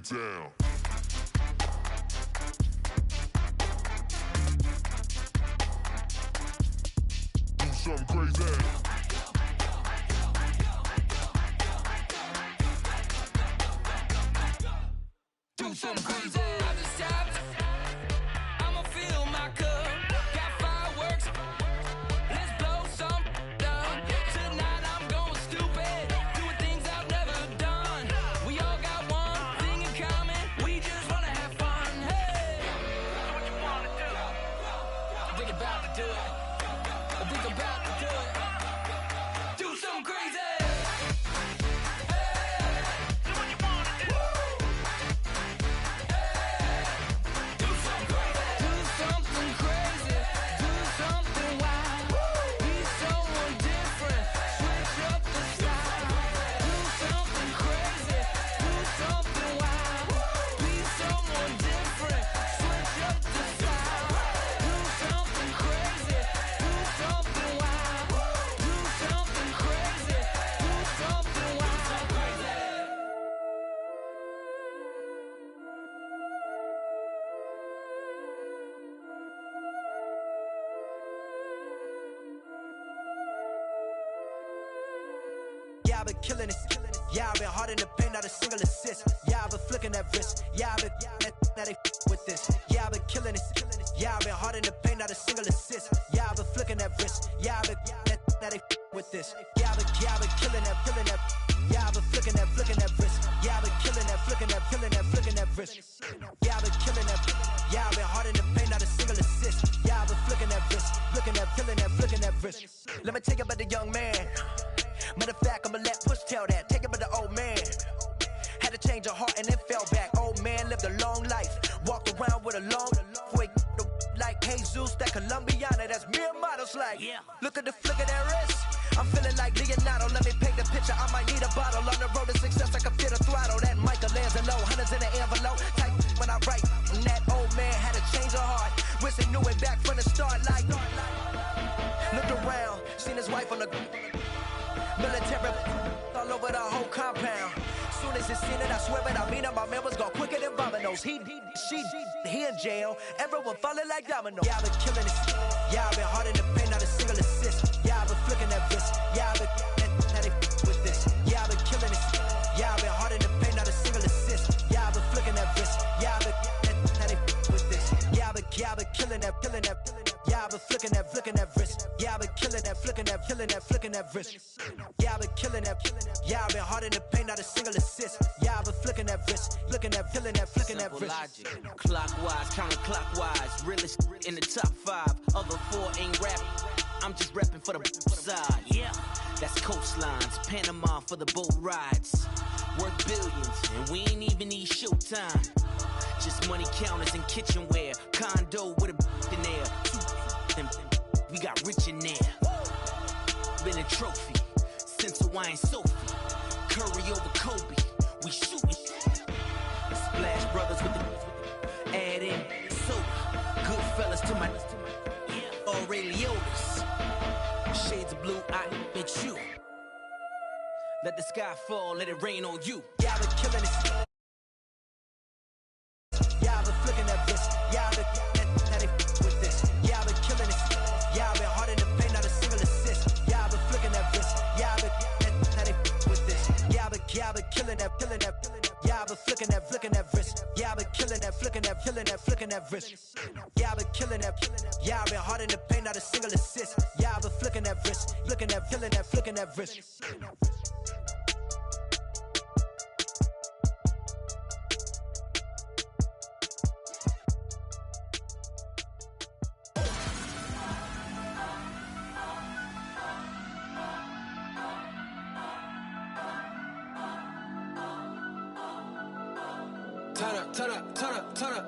down. Do something crazy. Do something crazy. I just tapped. I'ma fill my cup. Got fireworks. Let's blow some down. Tonight I'm going stupid. Doing things I've never done. We all got one thing in common. We just wanna have fun. Hey, do what you wanna do. I think about to do it. I think about to do it. Do something crazy. Yeah, I've been killing it. Yeah, I've been hard in the paint, not a single assist. Yeah, I've been flicking that wrist. Yeah, I've been now they with this. Yeah, I've been killing it. Yeah, I've been hard in the paint, not a single assist. Yeah, I've been flicking that wrist. Yeah, I've been now they with this. Yeah, I've been killing that. Yeah, I've been flicking that wrist. Yeah, I've been killing that, flicking that wrist. Yeah, I've been killing that. Yeah, I've been hard in the paint, not a single assist. Yeah, I've been flicking that wrist, flicking that wrist. Let me tell you about the young man. Matter of fact, I'ma let Push tell that. Take it by the old man. Had to change her heart and then fell back. Old man lived a long life. Walked around with a long way like Jesus, that Colombiana, that's mere models like. Yeah. Look at the flick of that wrist. I'm feeling like Leonardo. Let me paint the picture. I might need a bottle. On the road to success, I can feel the throttle. That Michelangelo, hundreds in the envelope. Type when I write. And that old man had to change her heart. Wish he knew it back from the start. Like, looked around, seen his wife on the military all over the whole compound. Soon as he seen it, I swear it, I mean it, my man was gone quicker than Domino's. He in jail, everyone falling like dominoes. Yeah, I've been killing it. Yeah, I've been hard in the paint, not a single assist. Yeah, I've been flicking that wrist. Yeah, I've been now they with this. Yeah, I've been killing it. Yeah, I've been hard in the paint, not a single assist. Yeah, I've been flicking that wrist. Yeah, I've been now they with this. Yeah, I've been killing that. Yeah, I've been flicking that wrist. Yeah, I've been killing that, flicking that wrist. Yeah, I've been killing that. Yeah, I've been hard in the paint, not a single assist. Yeah, I've been flicking that wrist, flicking that wrist. Logic, clockwise, counterclockwise. Realest in the top 5. Other 4 ain't rapping. I'm just rapping for the side. Yeah, that's coastlines, Panama for the boat rides. Worth billions, and we ain't even need showtime. Just money counters and kitchenware. Condo with a in there. We got rich in there. Been a trophy since Hawaiian Sophie. Curry over Kobe. We shootin'. Splash Brothers with the add in soda. Good fellas to my Aureliotis. Shades of blue, I bet you. Let the sky fall, let it rain on you. Yeah, I've been killing it. Yeah, I've been flicking that wrist. Yeah, I've been now they with this. Yeah, I've been killing it. Yeah, I've been hard in the paint, not a single assist. Yeah, I've been flicking that wrist. Yeah, I've been now they with this. Yeah, I've been killing that. Yeah, I've been flicking that wrist. Yeah, I've been killing that, flicking that wrist. Yeah, I've been killing that. Yeah, I've been hard in the paint, not a single assist. Yeah, I've been flicking that wrist, flicking that wrist. Turn up.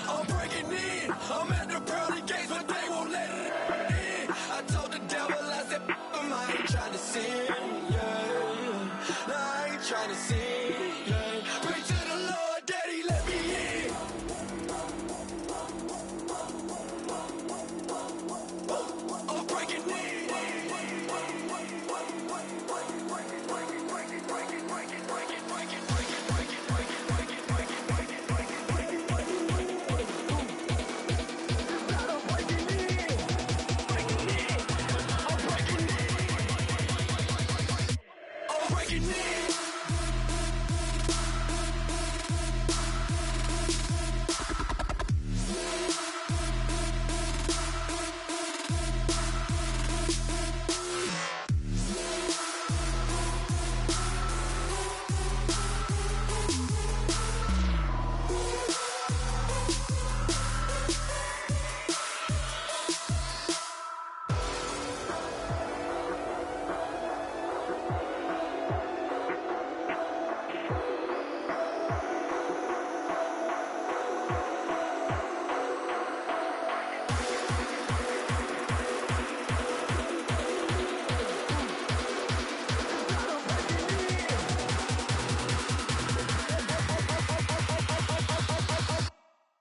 I'm breaking in. I'm at the pearly gates, but they won't let it in. I told the devil, I said, I ain't trying to sin. Yeah. No, I ain't trying to sin. Yeah. Pray to the Lord, Daddy, let me in. I'm breaking in. breaking in.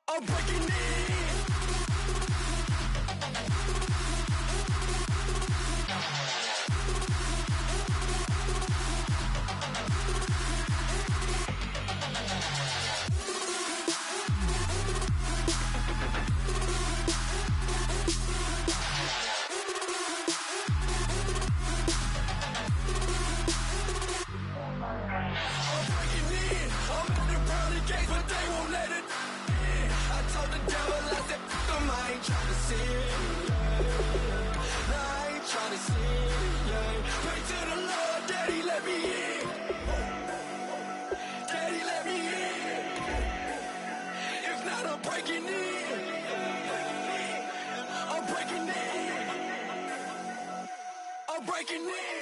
I'm breaking in. Breaking in.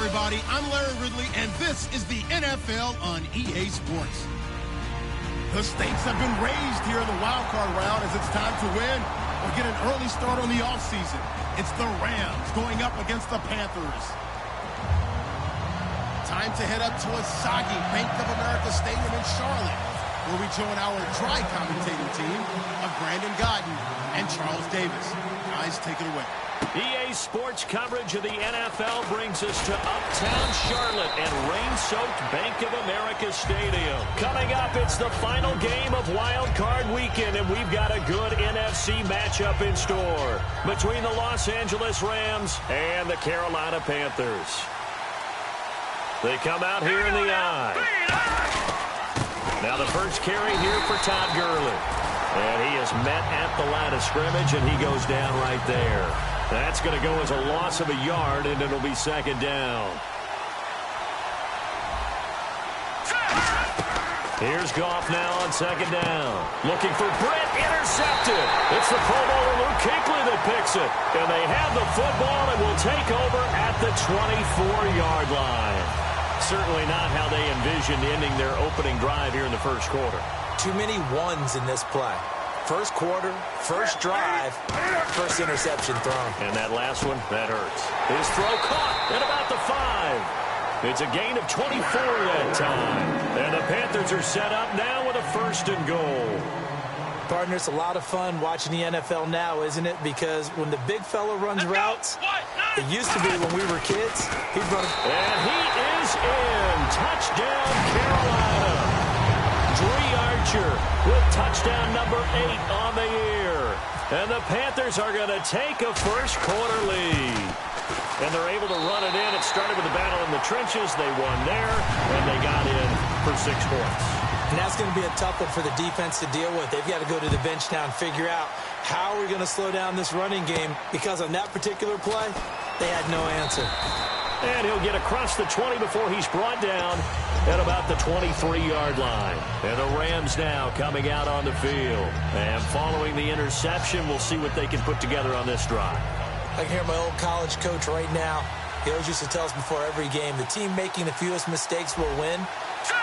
Everybody, I'm Larry Ridley, and this is the NFL on EA Sports. The stakes have been raised here in the wildcard round as it's time to win or get an early start on the offseason. It's the Rams going up against the Panthers. Time to head up to a soggy Bank of America Stadium in Charlotte, where we join our dry commentating team of Brandon Godden and Charles Davis. Guys, take it away. EA Sports coverage of the NFL brings us to uptown Charlotte and rain-soaked Bank of America Stadium. Coming up, it's the final game of Wild Card Weekend, and we've got a good NFC matchup in store between the Los Angeles Rams and the Carolina Panthers. They come out here in the eye. Now the first carry here for Todd Gurley. And he is met at the line of scrimmage, and he goes down right there. That's going to go as a loss of a yard, and it'll be second down. Here's Goff now on second down. Looking for Britt, intercepted. It's the Pro Bowler Luke Kuechly that picks it. And they have the football and will take over at the 24-yard line. Certainly not how they envisioned ending their opening drive here in the first quarter. Too many ones in this play. First quarter, first drive, first interception thrown. And that last one, that hurts. His throw caught at about the 5. It's a gain of 24 that time. And the Panthers are set up now with a first and goal. Partner, it's a lot of fun watching the NFL now, isn't it? Because when the big fella runs routes, it used to be when we were kids, he'd run. And he is in. Touchdown, Carolina. With touchdown number 8 on the year. And the Panthers are going to take a first quarter lead. And they're able to run it in. It started with a battle in the trenches. They won there, and they got in for 6 points. And that's going to be a tough one for the defense to deal with. They've got to go to the bench now and figure out how we're going to slow down this running game, because on that particular play, they had no answer. And he'll get across the 20 before he's brought down at about the 23-yard line. And the Rams now coming out on the field. And following the interception, we'll see what they can put together on this drive. I can hear my old college coach right now. He always used to tell us before every game, the team making the fewest mistakes will win.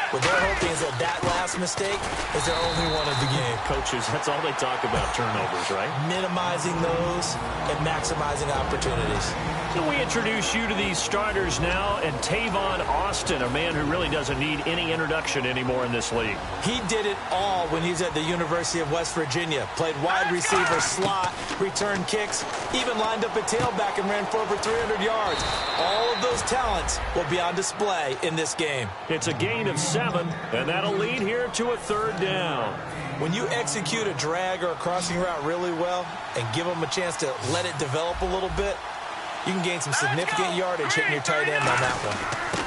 What they're hoping is that last mistake is their only one of the game. Coaches, that's all they talk about, turnovers, right? Minimizing those and maximizing opportunities. So we introduce you to these starters now, and Tavon Austin, a man who really doesn't need any introduction anymore in this league. He did it all when he was at the University of West Virginia. Played wide receiver, slot, returned kicks, even lined up a tailback and ran for over 300 yards. All of those talents will be on display in this game. It's a gain of 7, and that'll lead here to a 3rd down. When you execute a drag or a crossing route really well and give them a chance to let it develop a little bit, you can gain some significant yardage hitting your tight end on that one.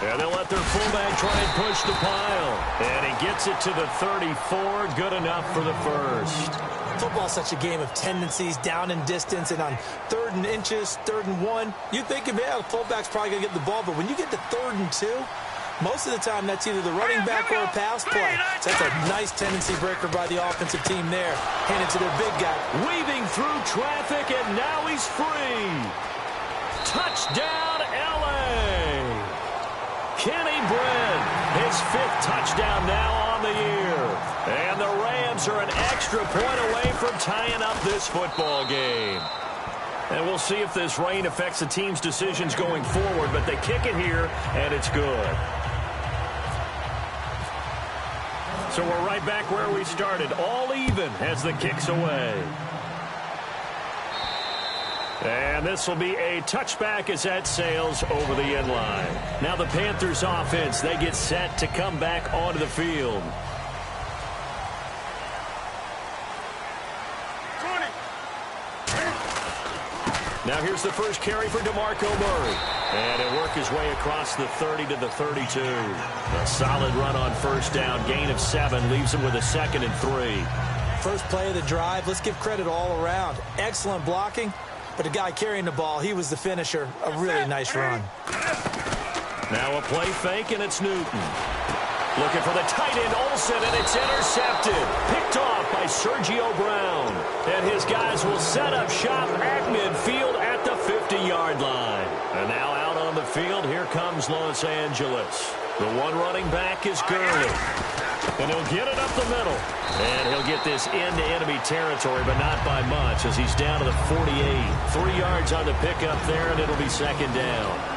And they'll let their fullback try and push the pile. And he gets it to the 34. Good enough for the first. Football's such a game of tendencies, down and distance, and on 3rd and inches, 3rd and 1, you think, yeah, the fullback's probably going to get the ball, but when you get to 3rd and 2, most of the time that's either the running back or a pass play. So that's a nice tendency breaker by the offensive team there. Hand it to their big guy. Weaving through traffic, and now he's free. Touchdown, L.A. Kenny Brent, his 5th touchdown now on the year. And the Rams are an extra point away from tying up this football game. And we'll see if this rain affects the team's decisions going forward, but they kick it here, and it's good. So we're right back where we started, all even as the kick's away. And this will be a touchback as that sails over the end line. Now the Panthers offense, they get set to come back onto the field. 20. Now here's the first carry for DeMarco Murray. And he'll work his way across the 30 to the 32. A solid run on 1st down, gain of 7, leaves him with a 2nd and 3. First play of the drive, let's give credit all around. Excellent blocking. But the guy carrying the ball, he was the finisher. A really nice run. Now a play fake, and it's Newton. Looking for the tight end, Olsen, and it's intercepted. Picked off by Sergio Brown. And his guys will set up shop at midfield at the 50-yard line. And now out on the field, here comes Los Angeles. The one running back is Gurley. And he'll get it up the middle. And he'll get this into enemy territory, but not by much, as he's down to the 48. 3 yards on the pickup there, and it'll be 2nd down.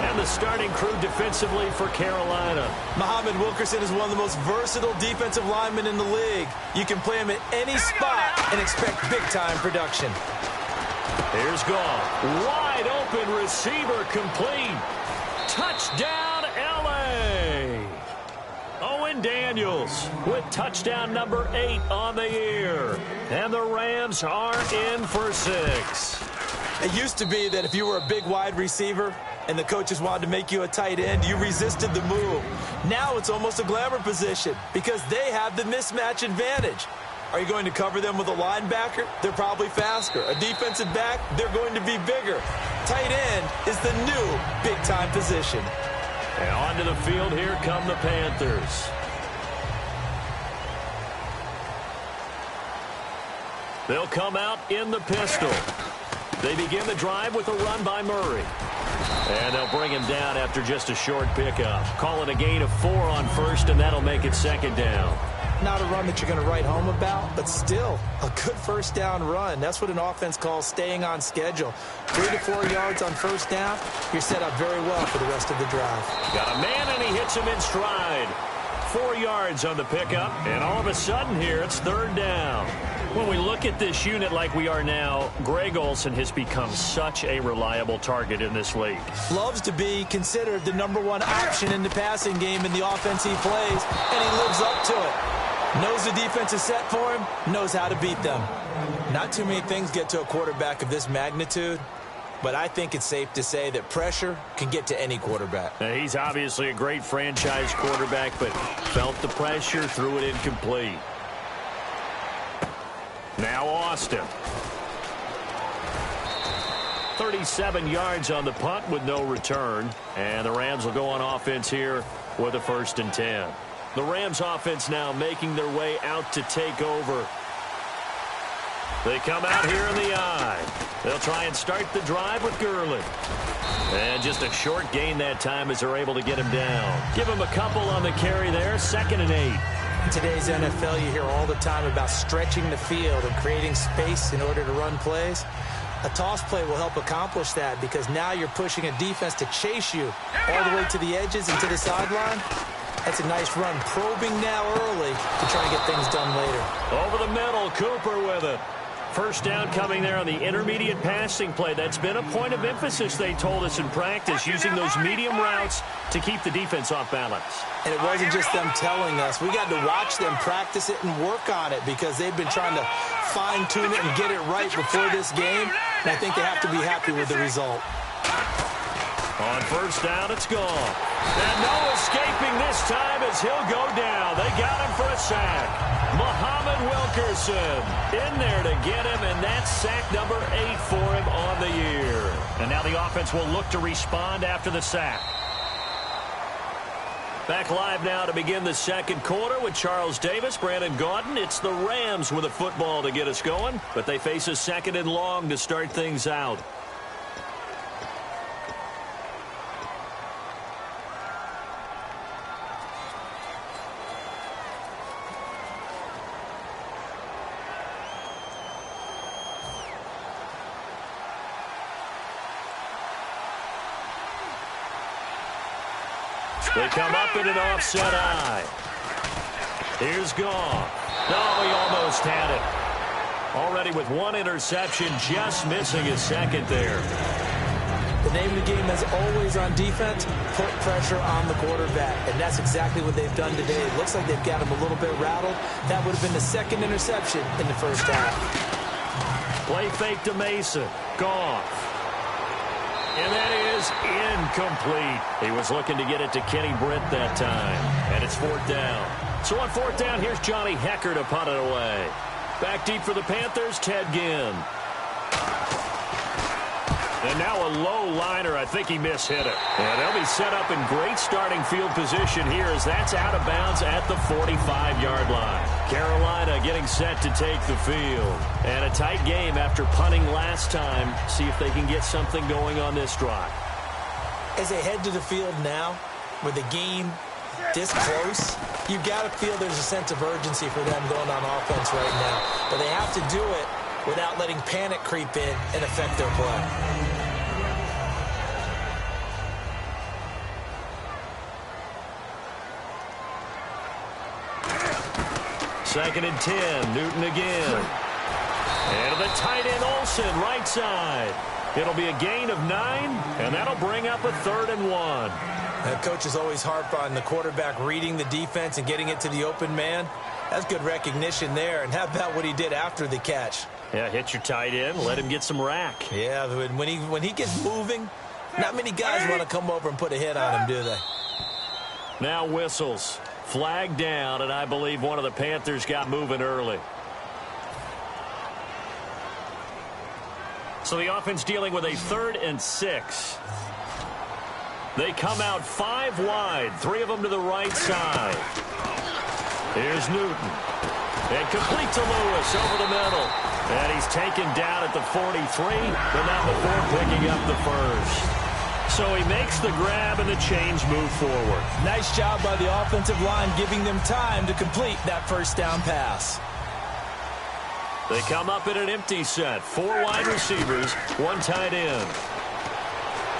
And the starting crew defensively for Carolina. Muhammad Wilkerson is one of the most versatile defensive linemen in the league. You can play him at any spot and expect big-time production. Here's Goff. Wide open receiver complete. Touchdown, L.A. Owen Daniels with touchdown number 8 on the year. And the Rams are in for 6. It used to be that if you were a big wide receiver and the coaches wanted to make you a tight end, you resisted the move. Now it's almost a glamour position because they have the mismatch advantage. Are you going to cover them with a linebacker? They're probably faster. A defensive back? They're going to be bigger. Tight end is the new big-time position. And onto the field, here come the Panthers. They'll come out in the pistol. They begin the drive with a run by Murray. And they'll bring him down after just a short pickup. Call it a gain of 4 on 1st, and that'll make it 2nd down. Not a run that you're going to write home about, but still a good 1st down run. That's what an offense calls staying on schedule. 3 to 4 yards on 1st down, you're set up very well for the rest of the drive. Got a man, and he hits him in stride. 4 yards on the pickup, and all of a sudden here, it's 3rd down. When we look at this unit like we are now, Greg Olsen has become such a reliable target in this league. Loves to be considered the #1 option in the passing game in the offense he plays, and he lives up to it. Knows the defense is set for him, knows how to beat them. Not too many things get to a quarterback of this magnitude, but I think it's safe to say that pressure can get to any quarterback. Now, he's obviously a great franchise quarterback, but felt the pressure, threw it incomplete. Now Austin. 37 yards on the punt with no return. And the Rams will go on offense here with a 1st and 10. The Rams offense now making their way out to take over. They come out here in the eye. They'll try and start the drive with Gurley. And just a short gain that time as they're able to get him down. Give him a couple on the carry there. 2nd and 8. In today's NFL, you hear all the time about stretching the field and creating space in order to run plays. A toss play will help accomplish that because now you're pushing a defense to chase you all the way to the edges and to the sideline. That's a nice run, probing now early to try to get things done later. Over the middle, Cooper with it. 1st down coming there on the intermediate passing play. That's been a point of emphasis, they told us in practice, using those medium routes to keep the defense off balance. And it wasn't just them telling us. We got to watch them practice it and work on it because they've been trying to fine-tune it and get it right before this game. And I think they have to be happy with the result. On 1st down, it's gone. And no escaping this time as he'll go down. They got him for a sack. Muhammad Wilkerson in there to get him, and that's sack number 8 for him on the year. And now the offense will look to respond after the sack. Back live now to begin the 2nd quarter with Charles Davis, Brandon Gaudin. It's the Rams with a football to get us going, but they face a 2nd and long to start things out. They come up in an offset eye. Here's Goff. No, he almost had it. Already with 1 interception, just missing his 2nd there. The name of the game is always on defense, put pressure on the quarterback. And that's exactly what they've done today. It looks like they've got him a little bit rattled. That would have been the 2nd interception in the 1st half. Play fake to Mason. Goff. And that is incomplete. He was looking to get it to Kenny Britt that time. And it's 4th down. So on 4th down, here's Johnny Hecker to punt it away. Back deep for the Panthers, Ted Ginn. And now a low liner. I think he mishit it. And they'll be set up in great starting field position here as that's out of bounds at the 45-yard line. Carolina getting set to take the field. And a tight game after punting last time. See if they can get something going on this drive. As they head to the field now, with the game this close, you've got to feel there's a sense of urgency for them going on offense right now. But they have to do it without letting panic creep in and affect their play. 2nd and 10. Newton again. And the tight end Olsen, right side. It'll be a gain of 9, and that'll bring up a 3rd and 1. Coaches always harp on the quarterback reading the defense and getting it to the open man. That's good recognition there. And how about what he did after the catch? Yeah, hit your tight end, let him get some rack. Yeah, when he gets moving, not many guys want to come over and put a hit on him, do they? Now whistles. Flag down, and I believe one of the Panthers got moving early. So the offense dealing with a 3rd and 6. They come out 5 wide, 3 of them to the right side. Here's Newton. And complete to Lewis over the middle. And he's taken down at the 43, but not before picking up the 1st. So he makes the grab and the chains move forward. Nice job by the offensive line giving them time to complete that 1st down pass. They come up in an empty set. 4 wide receivers, 1 tight end.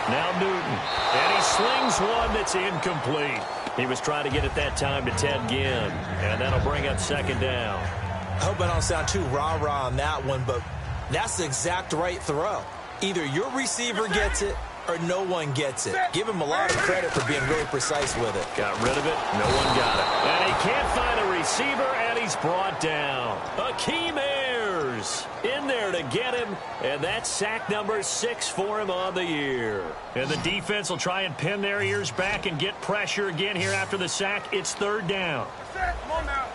Now Newton. And he slings one that's incomplete. He was trying to get it that time to Ted Ginn. And that'll bring up 2nd down. I hope I don't sound too rah-rah on that one, but that's the exact right throw. Either your receiver gets it or no one gets it. Give him a lot of credit for being really precise with it. Got rid of it. No one got it. And he can't find a receiver, and he's brought down. Akeem Ayers in there to get him, and that's sack number 6 for him on the year. And the defense will try and pin their ears back and get pressure again here after the sack. It's 3rd down. Come on now.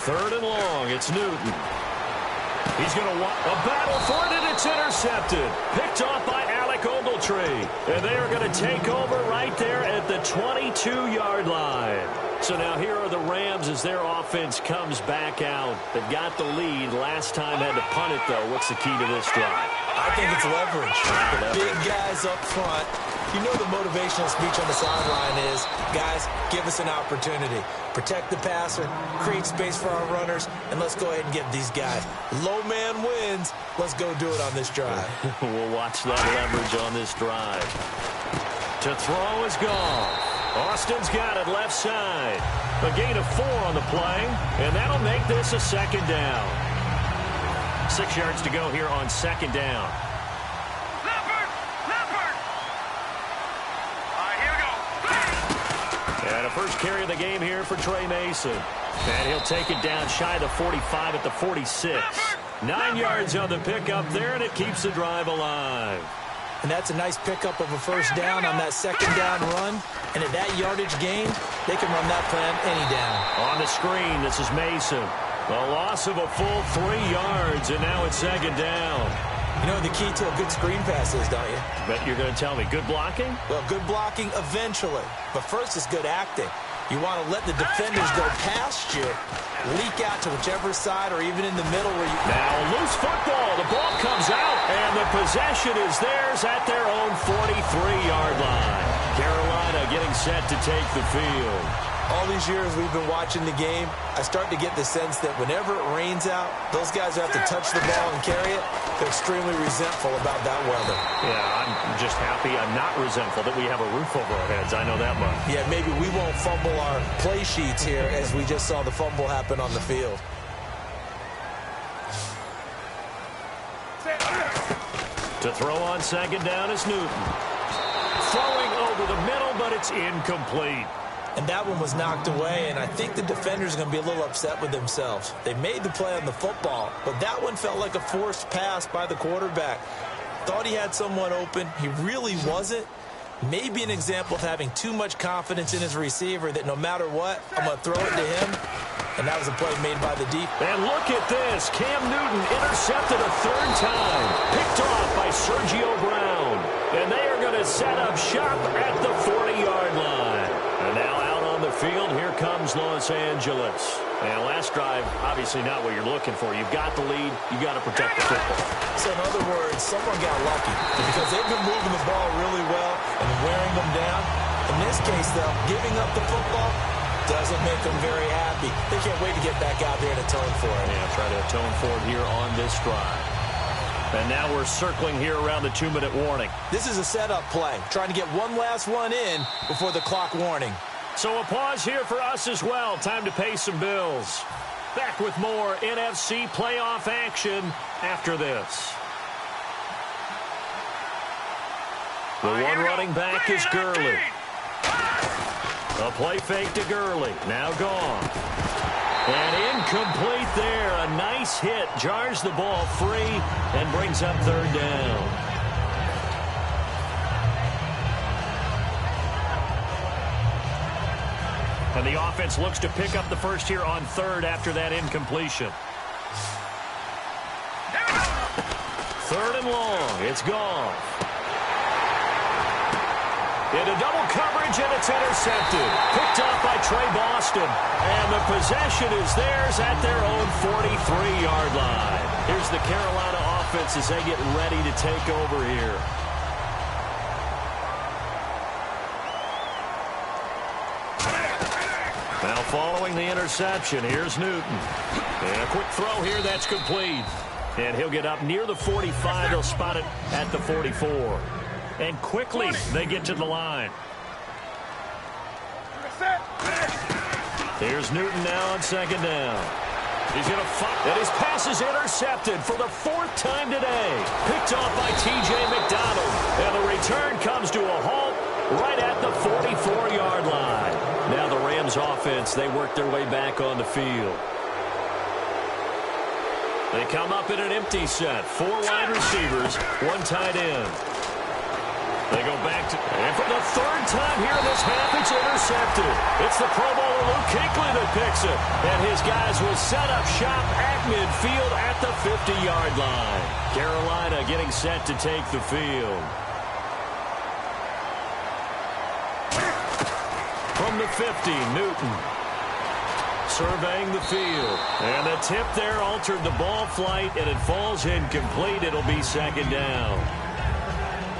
3rd and long. It's Newton. He's going to want a battle for it, and it's intercepted. Picked off by Alec Ogletree. And they are going to take over right there at the 22-yard line. So now here are the Rams as their offense comes back out. They've got the lead. Last time had to punt it, though. What's the key to this drive? I think it's leverage. Big guys up front. You know the motivational speech on the sideline is, guys, give us an opportunity. Protect the passer, create space for our runners, and let's go ahead and get these guys. Low man wins. Let's go do it on this drive. We'll watch that leverage on this drive. To throw is gone. Austin's got it left side. A gain of 4 on the play, and that'll make this a second down. 6 yards to go here on second down. And a first carry of the game here for Trey Mason. And he'll take it down shy of the 45 at the 46. 9 yards on the pickup there, and it keeps the drive alive. And that's a nice pickup of a first down on that second down run. And at that yardage gain, they can run that plan any down. On the screen, this is Mason. A loss of a full 3 yards, and now it's second down. You know the key to a good screen pass is, don't you? Bet you're going to tell me. Good blocking? Well, good blocking eventually. But first, it's good acting. You want to let the defenders go past you, leak out to whichever side or even in the middle where you... Now, loose football. The ball comes out, and the possession is theirs at their own 43-yard line. Carolina getting set to take the field. All these years we've been watching the game, I start to get the sense that whenever it rains out, those guys who have to touch the ball and carry it, they're extremely resentful about that weather. Yeah, I'm just happy I'm not resentful that we have a roof over our heads. I know that much. Yeah, maybe we won't fumble our play sheets here as we just saw the fumble happen on the field. To throw on second down is Newton. Throwing over the middle, but it's incomplete. And that one was knocked away, and I think the defenders are going to be a little upset with themselves. They made the play on the football, but that one felt like a forced pass by the quarterback. Thought he had someone open. He really wasn't. Maybe an example of having too much confidence in his receiver that no matter what, I'm going to throw it to him. And that was a play made by the deep. And look at this. Cam Newton intercepted a third time. Picked off by Sergio Brown. And they are going to set up shop at the 40-yard line. And now out on the field, here comes Los Angeles. And last drive, obviously not what you're looking for. You've got the lead. You've got to protect the football. So in other words, someone got lucky because they've been moving the ball really well and wearing them down. In this case, though, giving up the football doesn't make them very happy. They can't wait to get back out there and atone for it. Yeah, try to atone for it here on this drive. And now we're circling here around the 2-minute warning. This is a setup play, trying to get one last one in before the clock warning. So a pause here for us as well. Time to pay some bills. Back with more NFC playoff action after this. The one running back is Gurley. A play fake to Gurley. Now gone. And incomplete there. A nice hit. Jars the ball free and brings up third down. And the offense looks to pick up the first here on third after that incompletion. Third and long. It's gone. Into double coverage, and it's intercepted. Picked off by Trey Boston. And the possession is theirs at their own 43-yard line. Here's the Carolina offense as they get ready to take over here. Now following the interception, here's Newton. And a quick throw here, that's complete. And he'll get up near the 45. They'll spot it at the 44. And quickly, they get to the line. Here's Newton now on second down. He's going to fight. And his pass is intercepted for the 4th time today. Picked off by T.J. McDonald. And the return comes to a halt right at the 44-yard line. Now the Rams offense, they work their way back on the field. They come up in an empty set. 4 wide receivers, 1 tight end. They go back to, and for the third time here this half, it's intercepted. It's the Pro Bowler Luke Kuechly that picks it. And his guys will set up shop at midfield at the 50-yard line. Carolina getting set to take the field. From the 50, Newton. Surveying the field. And the tip there altered the ball flight, and it falls incomplete. It'll be second down.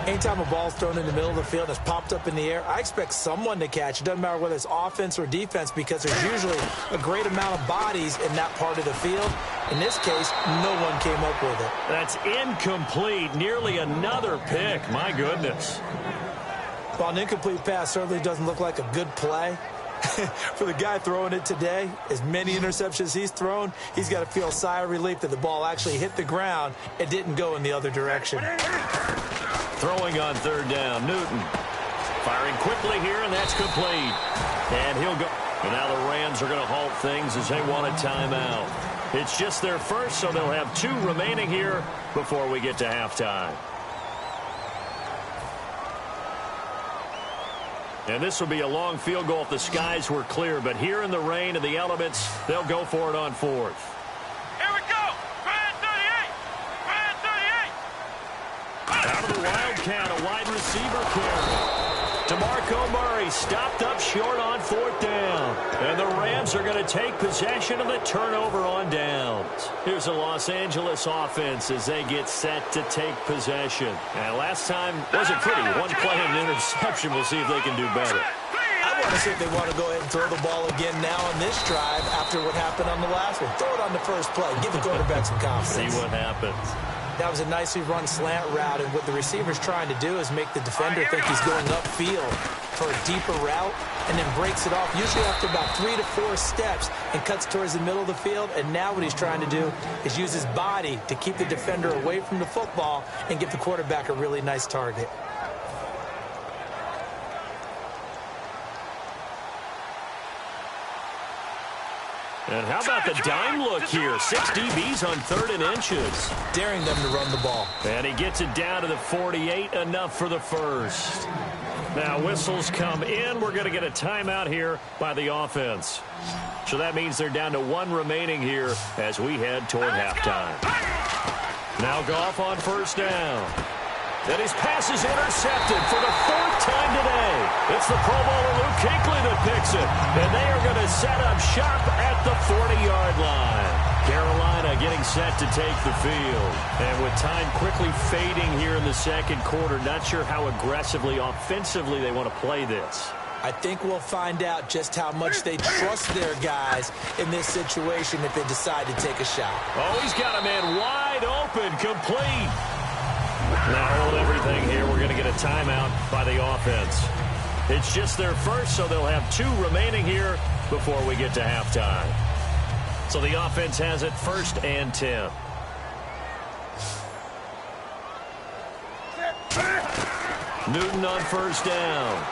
Anytime a ball's thrown in the middle of the field that's popped up in the air, I expect someone to catch. It doesn't matter whether it's offense or defense, because there's usually a great amount of bodies in that part of the field. In this case, no one came up with it. That's incomplete. Nearly another pick. My goodness. Well, an incomplete pass certainly doesn't look like a good play. For the guy throwing it today, as many interceptions he's thrown, he's got to feel a sigh of relief that the ball actually hit the ground and didn't go in the other direction. Throwing on third down, Newton. Firing quickly here, and that's complete. And he'll go. And now the Rams are going to halt things as they want a timeout. It's just their first, so they'll have 2 remaining here before we get to halftime. And this will be a long field goal if the skies were clear. But here in the rain and the elements, they'll go for it on 4th. Here we go. Brand 38. Brand 38. Out of the Wildcat, a wide receiver carry. DeMarco Murray stopped up short on 4th down. And the Rams are going to take possession of the turnover on downs. Here's the Los Angeles offense as they get set to take possession. And last time wasn't pretty. 1 play and an interception. We'll see if they can do better. I want to see if they want to go ahead and throw the ball again now on this drive after what happened on the last one. Throw it on the first play. Give the quarterback some confidence. See what happens. That was a nicely run slant route, and what the receiver's trying to do is make the defender think he's going upfield for a deeper route, and then breaks it off, usually after about 3 to 4 steps, and cuts towards the middle of the field. And now what he's trying to do is use his body to keep the defender away from the football and give the quarterback a really nice target. And how about the dime look here? 6 DBs on 3rd and inches. Daring them to run the ball. And he gets it down to the 48, enough for the first. Now whistles come in. We're going to get a timeout here by the offense. So that means they're down to 1 remaining here as we head toward halftime. Now Goff on 1st down. And his pass is intercepted for the 4th time today. It's the Pro Bowler Luke Kuechly that picks it. And they are going to set up shop at the 40-yard line. Carolina getting set to take the field. And with time quickly fading here in the second quarter, not sure how aggressively, offensively they want to play this. I think we'll find out just how much they trust their guys in this situation if they decide to take a shot. Oh, he's got a man wide open, complete. Now hold everything here. We're going to get a timeout by the offense. It's just their first, so they'll have 2 remaining here before we get to halftime. So the offense has it 1st and 10. Newton on 1st down.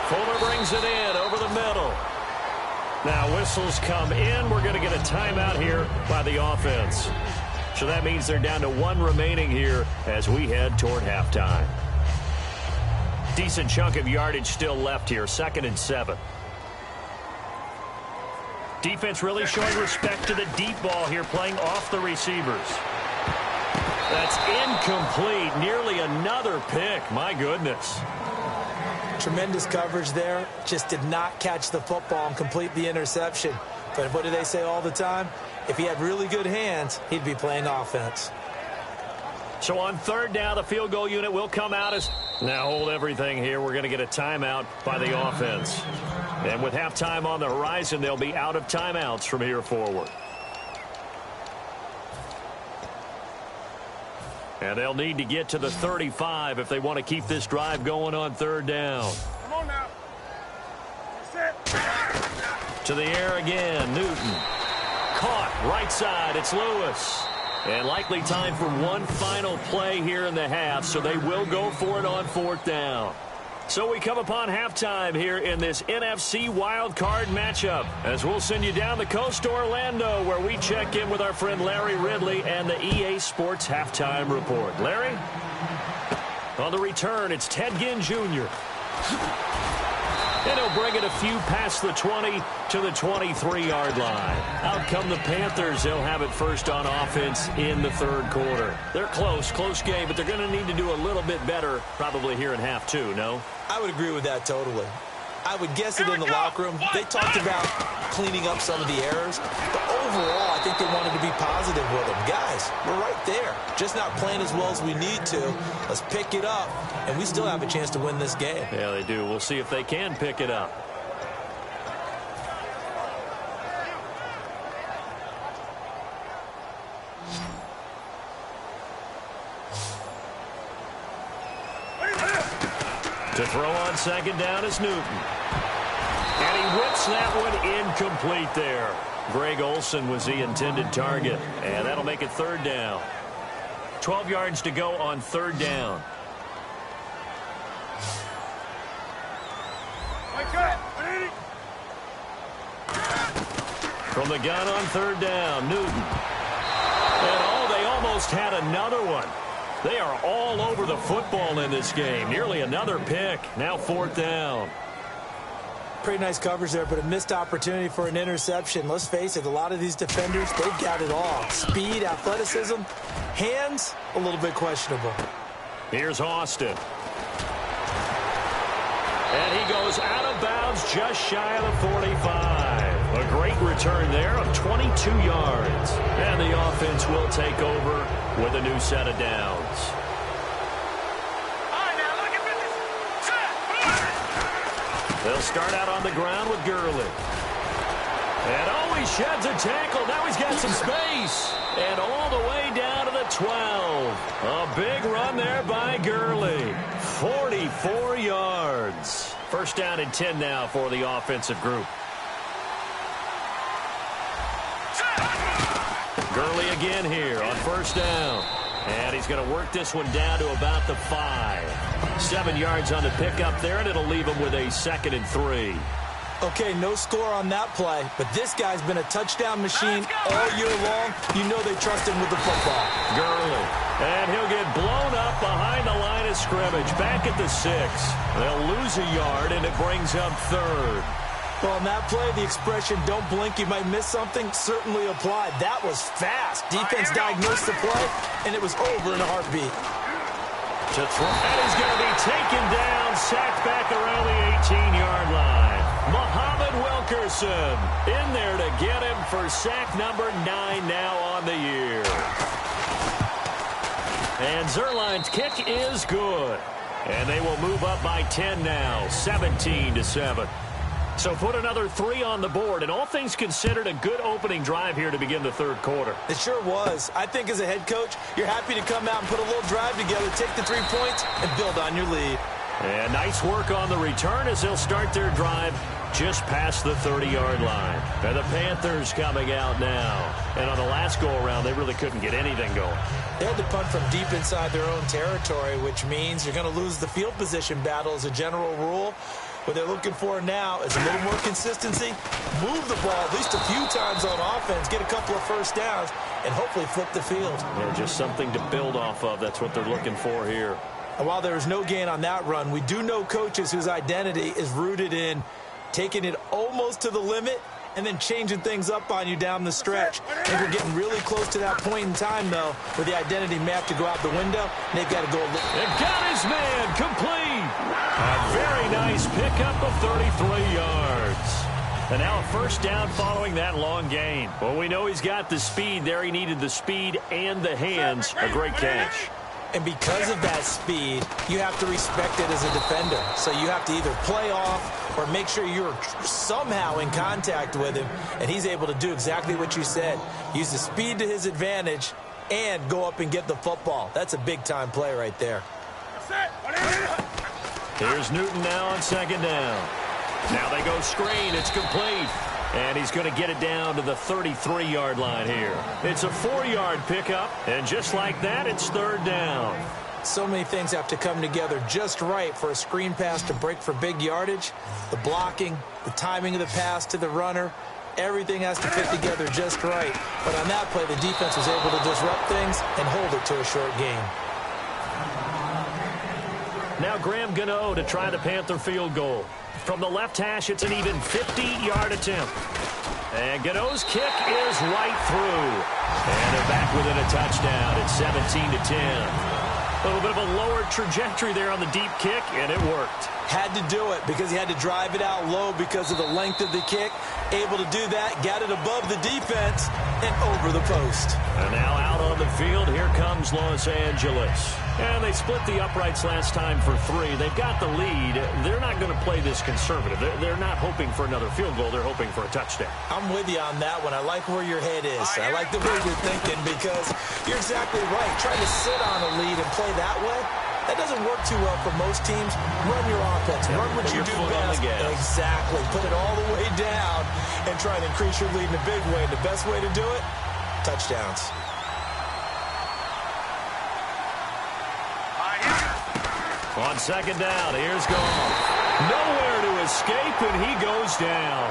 Fuller brings it in over the middle. Now whistles come in. We're going to get a timeout here by the offense. So that means they're down to 1 remaining here as we head toward halftime. Decent chunk of yardage still left here. 2nd and 7. Defense really showing respect to the deep ball here, playing off the receivers. That's incomplete. Nearly another pick. My goodness. Tremendous coverage there. Just did not catch the football and complete the interception. But what do they say all the time? If he had really good hands, he'd be playing offense. So on 3rd down, the field goal unit will come out as... Now hold everything here. We're going to get a timeout by the offense. And with halftime on the horizon, they'll be out of timeouts from here forward. And they'll need to get to the 35 if they want to keep this drive going on 3rd down. Come on now. That's it. To the air again, Newton. Caught, right side, it's Lewis. And likely time for 1 final play here in the half, so they will go for it on 4th down. So we come upon halftime here in this NFC wildcard matchup, as we'll send you down the coast to Orlando, where we check in with our friend Larry Ridley and the EA Sports Halftime Report. Larry? On the return, it's Ted Ginn Jr. And he'll bring it a few past the 20 to the 23-yard line. Out come the Panthers. They'll have it first on offense in the third quarter. They're close game, but they're going to need to do a little bit better probably here in half two, no? I would agree with that totally. I would guess it in the locker room. They talked about cleaning up some of the errors, but overall, I think they wanted to be positive with them. Guys, we're right there. Just not playing as well as we need to. Let's pick it up, and we still have a chance to win this game. Yeah, they do. We'll see if they can pick it up. To throw on second down is Newton. And he whips that one incomplete there. Greg Olsen was the intended target. And that'll make it third down. 12 yards to go on third down. From the gun on third down, Newton. And they almost had another one. They are all over the football in this game. Nearly another pick. Now fourth down. Pretty nice coverage there, but a missed opportunity for an interception. Let's face it, a lot of these defenders, they've got it all. Speed, athleticism, hands, a little bit questionable. Here's Austin. And he goes out of bounds just shy of the 45. A great return there of 22 yards. And the offense will take over with a new set of downs. All right, now look at this. They'll start out on the ground with Gurley. And he sheds a tackle. Now he's got some space. And all the way down to the 12. A big run there by Gurley. 44 yards. First down and 10 now for the offensive group. Gurley again here on first down. And he's going to work this one down to about the 5. 7 yards on the pickup there, and it'll leave him with a 2nd and 3. Okay, no score on that play, but this guy's been a touchdown machine all year long. You know they trust him with the football. Gurley. And he'll get blown up behind the line of scrimmage. Back at the 6. They'll lose a yard, and it brings up third. Well, on that play, the expression, don't blink, you might miss something, certainly applied. That was fast. Defense diagnosed the play, and it was over in a heartbeat. To throw. And he's going to be taken down, sacked back around the 18-yard line. Muhammad Wilkerson in there to get him for sack number 9 now on the year. And Zerline's kick is good. And they will move up by 10 now, 17-7. So put another 3 on the board, and all things considered, a good opening drive here to begin the third quarter. It sure was. I think as a head coach, you're happy to come out and put a little drive together, take the 3 points, and build on your lead. And nice work on the return as they'll start their drive just past the 30-yard line. And the Panthers coming out now. And on the last go-around, they really couldn't get anything going. They had to punt from deep inside their own territory, which means you're going to lose the field position battle as a general rule. What they're looking for now is a little more consistency, move the ball at least a few times on offense, get a couple of first downs, and hopefully flip the field. Yeah, just something to build off of. That's what they're looking for here. And while there was no gain on that run, we do know coaches whose identity is rooted in taking it almost to the limit and then changing things up on you down the stretch. I think we're getting really close to that point in time, though, where the identity may have to go out the window, and they've got to go. And got his man complete. A very nice pickup of 33 yards. And now a first down following that long gain. Well, we know he's got the speed there. He needed the speed and the hands. A great catch. And because of that speed, you have to respect it as a defender. So you have to either play off or make sure you're somehow in contact with him. And he's able to do exactly what you said. Use the speed to his advantage and go up and get the football. That's a big-time play right there. Here's Newton now on second down. Now they go screen. It's complete. And he's going to get it down to the 33-yard line here. It's a 4-yard pickup, and just like that, it's third down. So many things have to come together just right for a screen pass to break for big yardage. The blocking, the timing of the pass to the runner, everything has to fit together just right. But on that play, the defense was able to disrupt things and hold it to a short gain. Now Graham Gano to try the Panther field goal. From the left hash, it's an even 50-yard attempt. And Gano's kick is right through. And they're back within a touchdown. It's 17-10. A little bit of a lower trajectory there on the deep kick, and it worked. Had to do it because he had to drive it out low because of the length of the kick. Able to do that, got it above the defense, and over the post. And now out on the field, here comes Los Angeles. And they split the uprights last time for 3. They've got the lead. They're not going to play this conservative. They're not hoping for another field goal. They're hoping for a touchdown. I'm with you on that one. I like where your head is. I like the way you're thinking because you're exactly right. Trying to sit on a lead and play that way, that doesn't work too well for most teams. Run your offense. Run what you do best. Exactly. Put it all the way down and try and increase your lead in a big way. And the best way to do it, touchdowns. On second down, here's Goff. Nowhere to escape, and he goes down.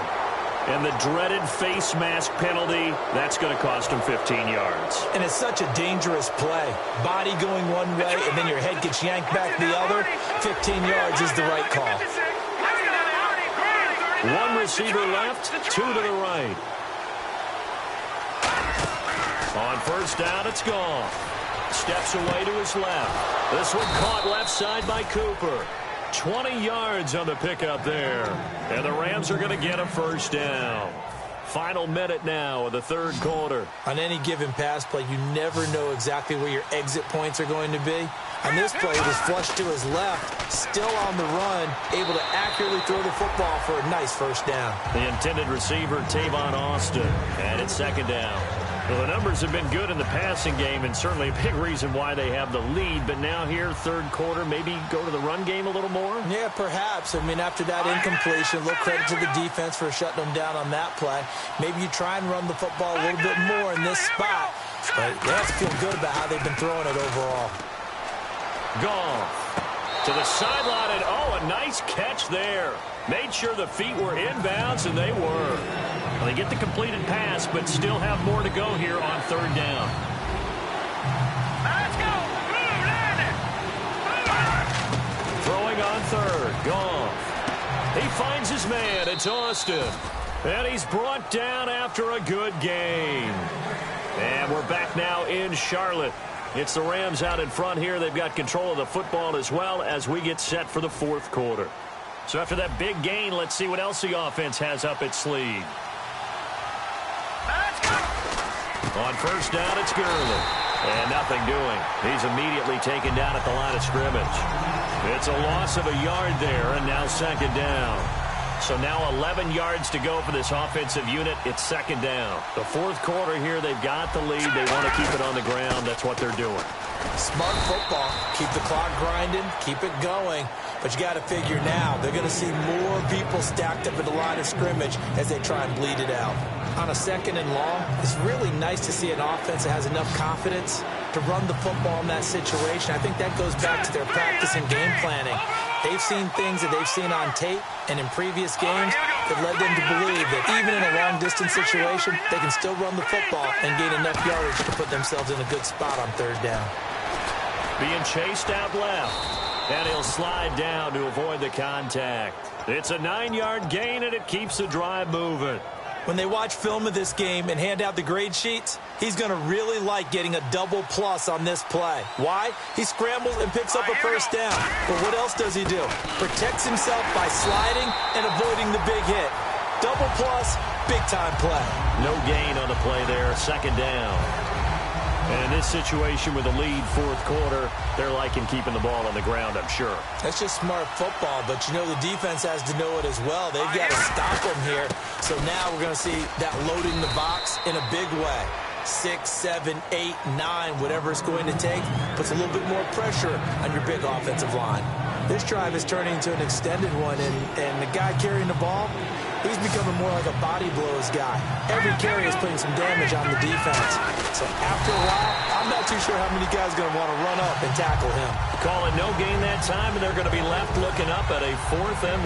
And the dreaded face mask penalty, that's going to cost him 15 yards. And it's such a dangerous play. Body going one way, and then your head gets yanked back the other. 15 yards is the right call. One receiver left, 2 to the right. On first down, it's Goff. Steps away to his left. This one caught left side by Cooper. 20 yards on the pickup there. And the Rams are going to get a first down. Final minute now of the third quarter. On any given pass play, you never know exactly where your exit points are going to be. On this play, it was flushed to his left, still on the run, able to accurately throw the football for a nice first down. The intended receiver, Tavon Austin. And it's second down. Well, the numbers have been good in the passing game, and certainly a big reason why they have the lead. But now here, third quarter, maybe go to the run game a little more? Yeah, perhaps. I mean, after that incompletion, a little credit to the defense for shutting them down on that play. Maybe you try and run the football a little bit more in this spot. But they have to feel good about how they've been throwing it overall. Goff to the sideline, and a nice catch there. Made sure the feet were inbounds, and they were. Well, they get the completed pass, but still have more to go here on third down. Let's go! Throwing on third, Goff. He finds his man. It's Austin. And he's brought down after a good gain. And we're back now in Charlotte. It's the Rams out in front here. They've got control of the football as well as we get set for the fourth quarter. So after that big gain, let's see what else the offense has up its sleeve. On first down, it's Gurley. And nothing doing. He's immediately taken down at the line of scrimmage. It's a loss of a yard there, and now second down. So now 11 yards to go for this offensive unit. It's second down. The fourth quarter here, they've got the lead. They want to keep it on the ground. That's what they're doing. Smart football. Keep the clock grinding. Keep it going. But you got to figure now, they're going to see more people stacked up at the line of scrimmage as they try and bleed it out. On a second and long, it's really nice to see an offense that has enough confidence to run the football in that situation. I think that goes back to their practice and game planning. They've seen things that they've seen on tape and in previous games that led them to believe that even in a long-distance situation, they can still run the football and gain enough yardage to put themselves in a good spot on third down. Being chased out left. And he'll slide down to avoid the contact. It's a 9-yard gain, and it keeps the drive moving. When they watch film of this game and hand out the grade sheets, he's going to really like getting a double plus on this play. Why? He scrambles and picks up a first down. But what else does he do? Protects himself by sliding and avoiding the big hit. Double plus, big-time play. No gain on the play there, second down. And in this situation with the lead fourth quarter, they're liking keeping the ball on the ground, I'm sure. That's just smart football, but you know the defense has to know it as well. They've got to stop them here. So now we're going to see that loading the box in a big way. 6, 7, 8, 9, whatever it's going to take, puts a little bit more pressure on your big offensive line. This drive is turning into an extended one, and the guy carrying the ball, he's becoming more like a body blows guy. Every carry is putting some damage on the defense. So after a while, I'm not too sure how many guys are going to want to run up and tackle him. Calling no gain that time, and they're going to be left looking up at a 4th and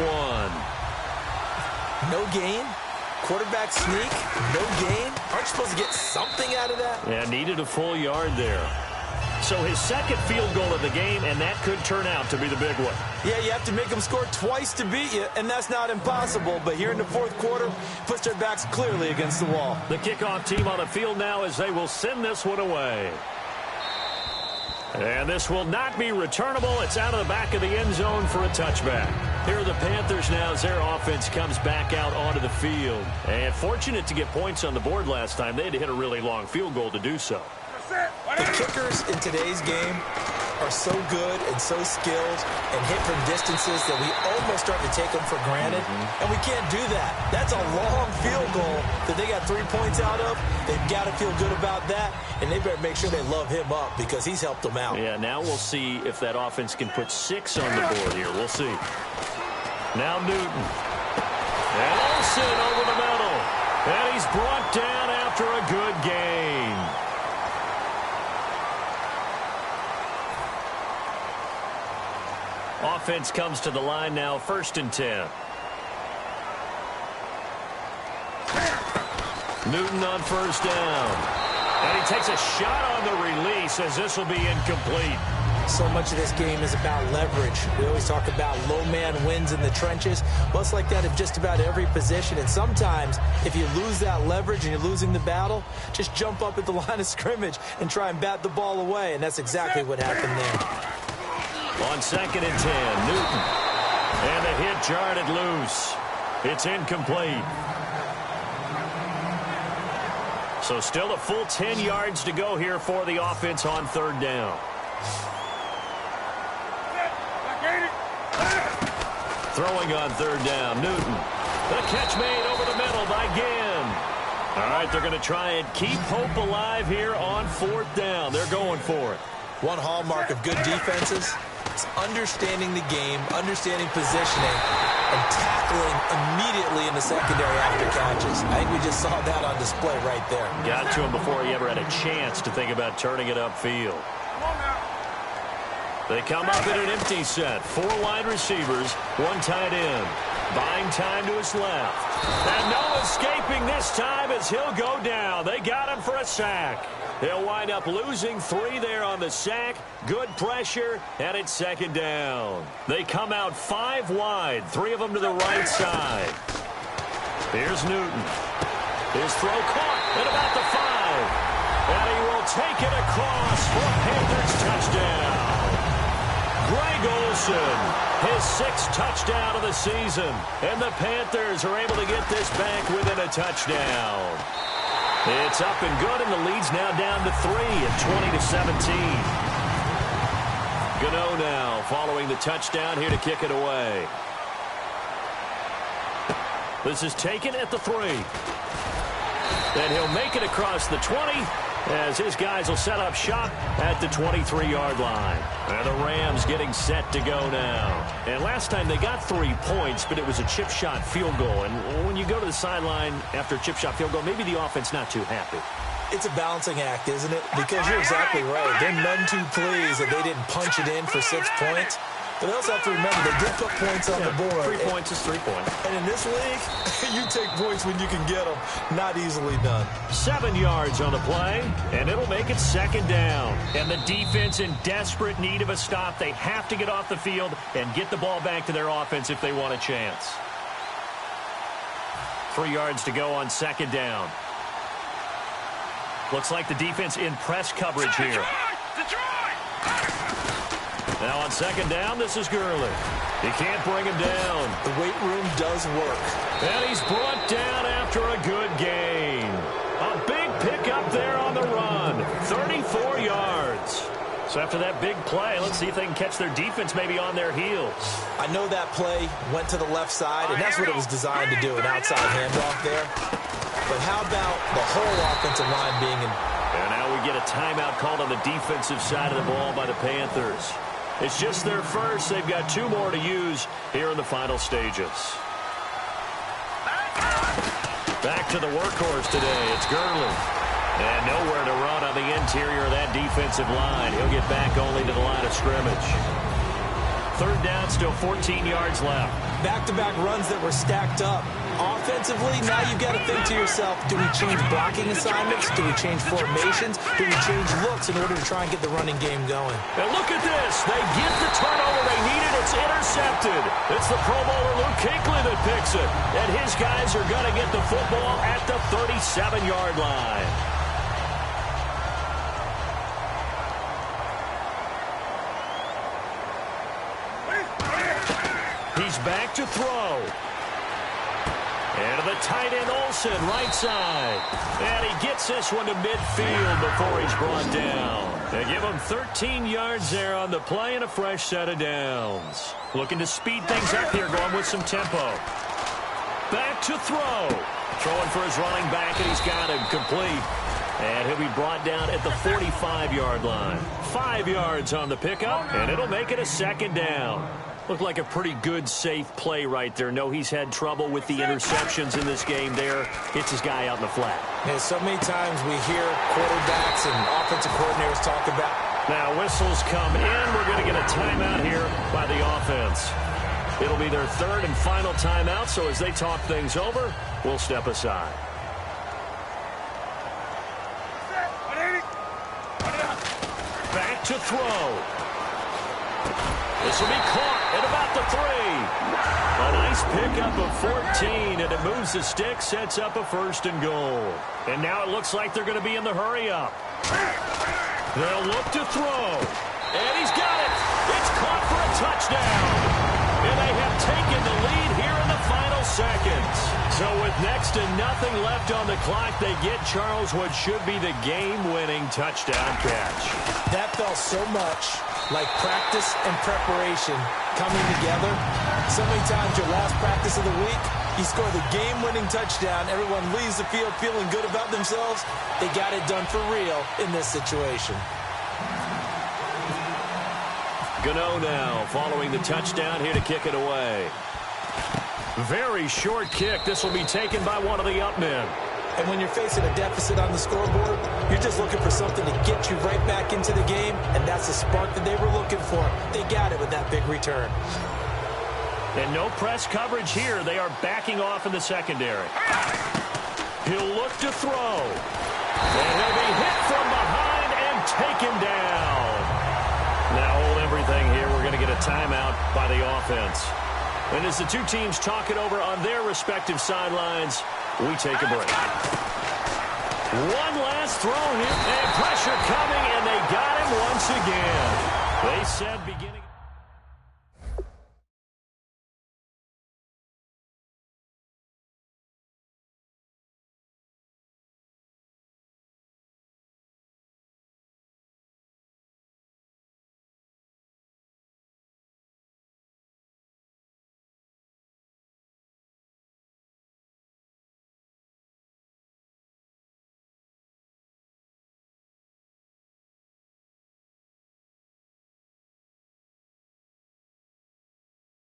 1. No gain? Quarterback sneak? No gain? Aren't you supposed to get something out of that? Yeah, needed a full yard there. So his second field goal of the game, and that could turn out to be the big one. Yeah, you have to make them score twice to beat you, and that's not impossible. But here in the fourth quarter, puts their backs clearly against the wall. The kickoff team on the field now as they will send this one away. And this will not be returnable. It's out of the back of the end zone for a touchback. Here are the Panthers now as their offense comes back out onto the field. And fortunate to get points on the board last time. They had to hit a really long field goal to do so. The kickers in today's game are so good and so skilled and hit from distances that we almost start to take them for granted. And we can't do that. That's a long field goal that they got 3 points out of. They've got to feel good about that, and they better make sure they love him up because he's helped them out. Yeah, now we'll see if that offense can put 6 on the board here. We'll see. Now Newton. And Olsen over the middle. And he's brought down after a good gain. Offense comes to the line now, 1st and 10. Newton on 1st down. And he takes a shot on the release as this will be incomplete. So much of this game is about leverage. We always talk about low man wins in the trenches. Well, it's like that of just about every position. And sometimes, if you lose that leverage and you're losing the battle, just jump up at the line of scrimmage and try and bat the ball away. And that's exactly what happened there. On 2nd and 10, Newton. And the hit jarred it loose. It's incomplete. So still a full 10 yards to go here for the offense on 3rd down. Throwing on 3rd down, Newton. The catch made over the middle by Ginn. All right, they're going to try and keep hope alive here on 4th down. They're going for it. One hallmark of good defenses is understanding the game, understanding positioning, and tackling immediately in the secondary after catches. I think we just saw that on display right there. Got to him before he ever had a chance to think about turning it upfield. They come up in an empty set. 4 wide receivers, 1 tight end. Buying time to his left. And no escaping this time as he'll go down. They got him for a sack. They'll wind up losing 3 there on the sack. Good pressure, and it's 2nd down. They come out 5 wide, 3 of them to the right side. Here's Newton. His throw caught at about the 5. And he will take it across for a Panthers touchdown. Greg Olsen, his 6th touchdown of the season. And the Panthers are able to get this back within a touchdown. It's up and good, and the lead's now down to 3 at 20-17. Gano now following the touchdown here to kick it away. This is taken at the 3. And he'll make it across the 20 as his guys will set up shop at the 23-yard line. And the Rams getting set to go now. And last time they got 3 points, but it was a chip shot field goal. And when you go to the sideline after a chip shot field goal, maybe the offense not too happy. It's a balancing act, isn't it? Because you're exactly right. They're none too pleased that they didn't punch it in for 6 points. But they also have to remember they did put points on the board. 3 points is 3 points. And in this league, you take points when you can get them. Not easily done. 7 yards on the play, and it'll make it 2nd down. And the defense in desperate need of a stop. They have to get off the field and get the ball back to their offense if they want a chance. 3 yards to go on 2nd down. Looks like the defense in press coverage here. Now on 2nd down, this is Gurley. He can't bring him down. The weight room does work. And he's brought down after a good gain. A big pickup there on the run. 34 yards. So after that big play, let's see if they can catch their defense maybe on their heels. I know that play went to the left side, and that's what it was designed to do, an outside handoff there. But how about the whole offensive line being in? And now we get a timeout called on the defensive side of the ball by the Panthers. It's just their first. They've got 2 more to use here in the final stages. Back to the workhorse today. It's Gurley. And nowhere to run on the interior of that defensive line. He'll get back only to the line of scrimmage. Third down, still 14 yards left. Back-to-back runs that were stacked up. Offensively, now you've got to think to yourself, do we change blocking assignments? Do we change formations? Do we change looks in order to try and get the running game going? And look at this. They get the turnover they needed. It's intercepted. It's the Pro Bowler Luke Kuechly that picks it. And his guys are going to get the football at the 37-yard line. He's back to throw. And to the tight end, Olsen, right side. And he gets this one to midfield before he's brought down. They give him 13 yards there on the play and a fresh set of downs. Looking to speed things up here, going with some tempo. Back to throw. Throwing for his running back, and he's got him complete. And he'll be brought down at the 45-yard line. 5 yards on the pickup, and it'll make it a second down. Looked like a pretty good, safe play right there. No, he's had trouble with the interceptions in this game there. Hits his guy out in the flat. Yeah, so many times we hear quarterbacks and offensive coordinators talk about. Now whistles come in. We're going to get a timeout here by the offense. It'll be their third and final timeout, so as they talk things over, we'll step aside. Back to throw. This will be caught at about the 3. A nice pickup of 14, and it moves the stick, sets up a 1st and goal. And now it looks like they're going to be in the hurry-up. They'll look to throw. And he's got it. It's caught for a touchdown. And they have taken the lead here in the final seconds. So with next to nothing left on the clock, they get Charles what should be the game-winning touchdown catch. That felt so much like practice and preparation coming together. So many times your last practice of the week, you score the game-winning touchdown. Everyone leaves the field feeling good about themselves. They got it done for real in this situation. Gano now following the touchdown here to kick it away. Very short kick. This will be taken by one of the up men. And when you're facing a deficit on the scoreboard, you're just looking for something to get you right back into the game, and that's the spark that they were looking for. They got it with that big return. And no press coverage here. They are backing off in the secondary. He'll look to throw. And he'll be hit from behind and taken down. Now hold everything here. We're going to get a timeout by the offense. And as the two teams talk it over on their respective sidelines, we take a break. One last throw here. And pressure coming, and they got him once again. They said beginning...